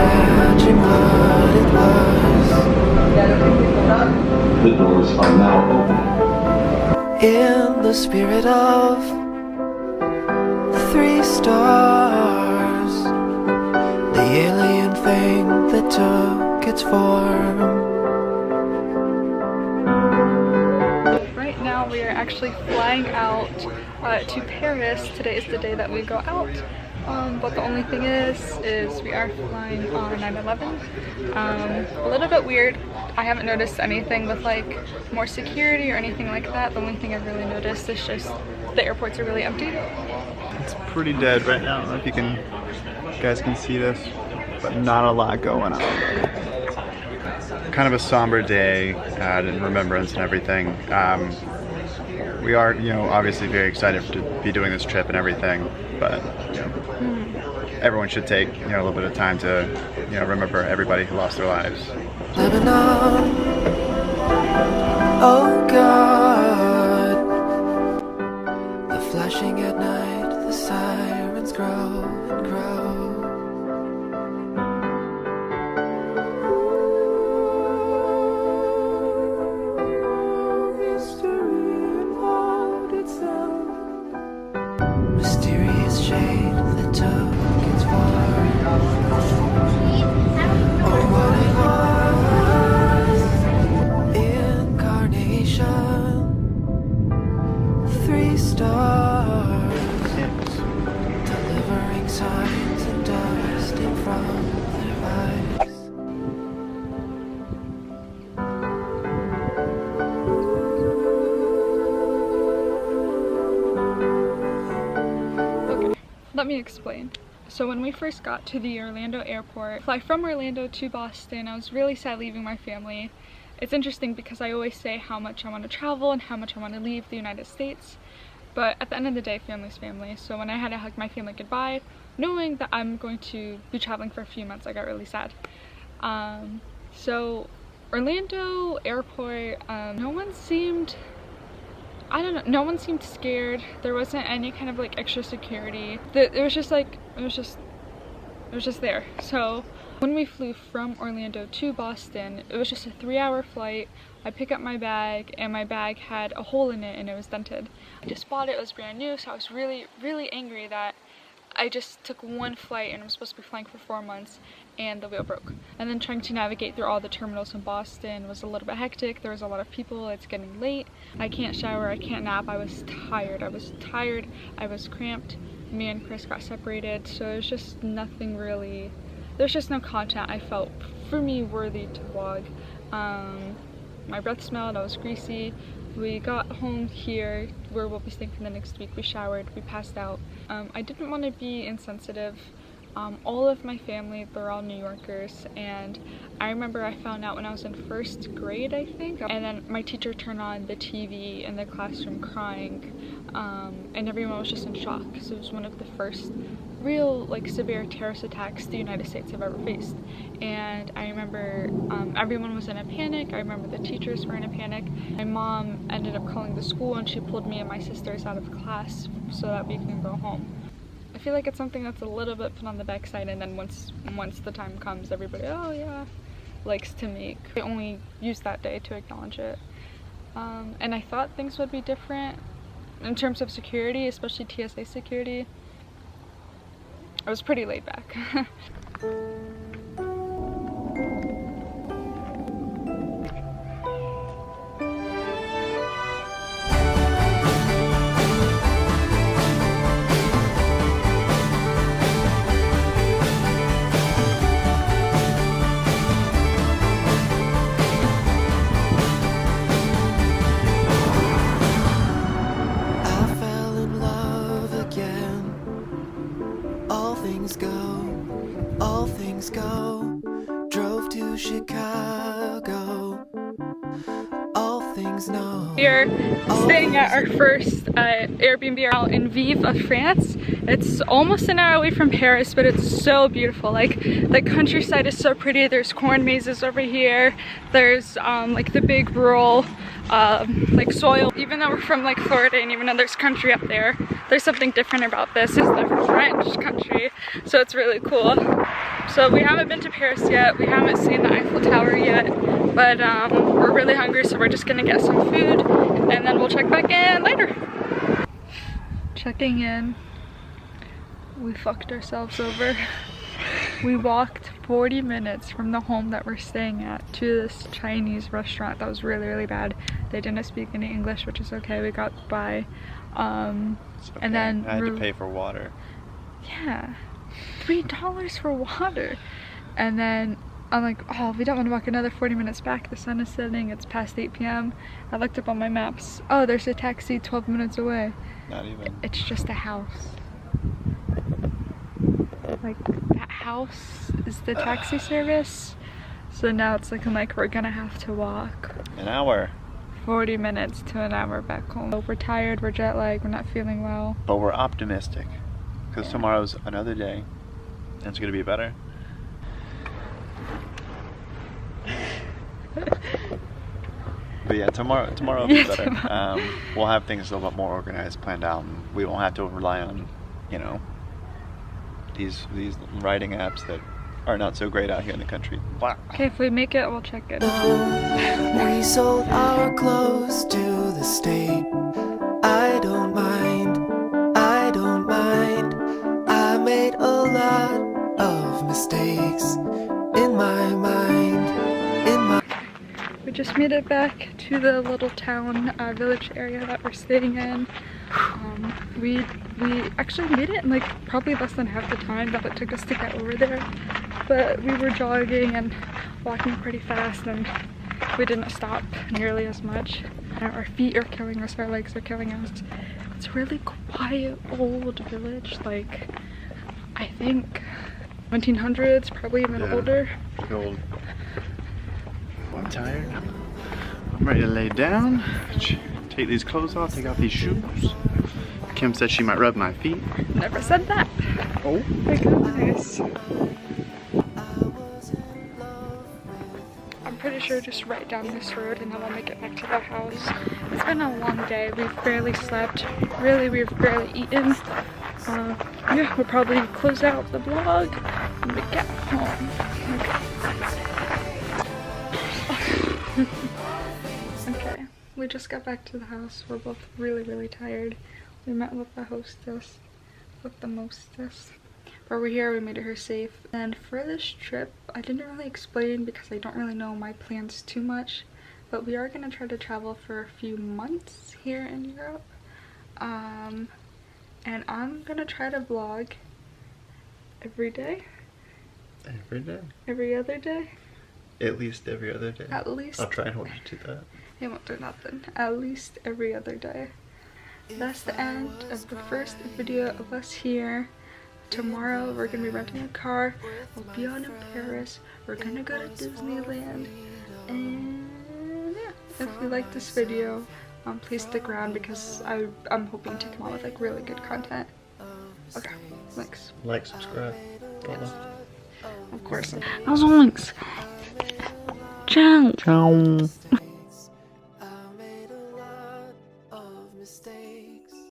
imagine what it was. The doors are now open. In the spirit of the 3 stars, the alien thing that took its form. Right now we are actually flying out to Paris. Today is the day that we go out. But the only thing is we are flying on 9/11. A little bit weird. I haven't noticed anything with like more security or anything like that. The only thing I've really noticed is just the airports are really empty. It's pretty dead right now. I don't know if you guys can see this, but not a lot going on. Kind of a somber day in remembrance and everything. We are, obviously very excited to be doing this trip and everything, but everyone should take, a little bit of time to, remember everybody who lost their lives. Lebanon, oh God, the flashing at night, the sirens grow and grow. Mysterious shade that took its form. Oh, what it was. Incarnation. 3 stars. Delivering signs and dusting from their eyes. Let me explain. So when we first got to the Orlando airport, fly from Orlando to Boston, I was really sad leaving my family. It's interesting because I always say how much I want to travel and how much I want to leave the United States. But at the end of the day, family's family. So when I had to hug my family goodbye, knowing that I'm going to be traveling for a few months, I got really sad. So Orlando airport, no one seemed scared. There wasn't any kind of like extra security. It was just there. So when we flew from Orlando to Boston, it was just a 3-hour flight. I pick up my bag and my bag had a hole in it and it was dented. I just bought it, it was brand new, so I was really, really angry that I just took one flight and I'm supposed to be flying for 4 months and the wheel broke. And then trying to navigate through all the terminals in Boston was a little bit hectic. There was a lot of people, it's getting late. I can't shower, I can't nap. I was tired, I was cramped. Me and Chris got separated, so it was just nothing really, there's just no content I felt for me worthy to vlog. My breath smelled, I was greasy. We got home here where we'll be staying for the next week. We showered, we passed out. I didn't want to be insensitive. All of my family, they're all New Yorkers, and I remember I found out when I was in 1st grade, I think, and then my teacher turned on the TV in the classroom crying, and everyone was just in shock because it was one of the first real like severe terrorist attacks the United States have ever faced. And I remember everyone was in a panic. I remember the teachers were in a panic. My mom ended up calling the school and she pulled me and my sisters out of class so that we can go home. I feel like it's something that's a little bit put on the backside, and then once the time comes, everybody, oh yeah, likes to make. I only use that day to acknowledge it. And I thought things would be different in terms of security, especially TSA security. I was pretty laid back. Drove to Chicago. All things know. We're staying at our first Airbnb out in Vive, France. It's almost an hour away from Paris, but it's so beautiful. Like the countryside is so pretty. There's corn mazes over here. There's like the big rural like soil. Even though we're from like Florida, and even though there's country up there, there's something different about this. It's the French country, so it's really cool. So we haven't been to Paris yet. We haven't seen the Eiffel Tower yet. But we're really hungry, so we're just gonna get some food and then we'll check back in later. Checking in. We fucked ourselves over. We walked 40 minutes from the home that we're staying at to this Chinese restaurant that was really, really bad. They didn't speak any English, which is okay. We got by. Okay. And then I had to pay for water. Yeah, $3 for water. And then I'm like, oh, we don't want to walk another 40 minutes back. The sun is setting. It's past 8 p.m. I looked up on my maps. Oh, there's a taxi 12 minutes away. Not even. It's just a house. Like, that house is the taxi service. So now it's looking like we're gonna have to walk An hour. 40 minutes to an hour back home. We're tired, we're jet lagged, we're not feeling well. But we're optimistic. Because tomorrow's another day. And it's gonna be better. But yeah, tomorrow will be better. We'll have things a little bit more organized, planned out, and we won't have to rely on, you know, these writing apps that are not so great out here in the country. Okay, if we make it, we'll check it. We sold our clothes to the state. I don't mind, I don't mind. I made a lot of mistakes in my mind, in my... We just made it back to the little town, village area that we're staying in. We actually made it in like probably less than half the time that it took us to get over there. But we were jogging and walking pretty fast and we didn't stop nearly as much. Our feet are killing us, our legs are killing us. It's a really quiet old village, like I think 1700s, probably even older. Old. I'm tired. I'm ready to lay down. Take these clothes off, take off these shoes. Kim said she might rub my feet. Never said that. Oh my goodness. I'm pretty sure just right down this road and then we'll make it back to the house. It's been a long day. We've barely slept. Really, we've barely eaten. Yeah, we'll probably close out the vlog when we get home. Okay, we just got back to the house. We're both really, really tired. We met with the hostess, with the mostess. But we're here, we made her safe. And for this trip, I didn't really explain because I don't really know my plans too much. But we are gonna try to travel for a few months here in Europe. And I'm gonna try to vlog every day. Every day? Every other day. At least every other day. At least. I'll try and hold you to that. It won't do nothing. At least every other day. That's the end of the first video of us here. Tomorrow we're gonna be renting a car. We'll be on in Paris. We're gonna go to Disneyland. And yeah, if you like this video, please stick around because I'm hoping to come out with like really good content. Okay, thanks. Like, subscribe. Of course. Those links. Ciao. Ciao.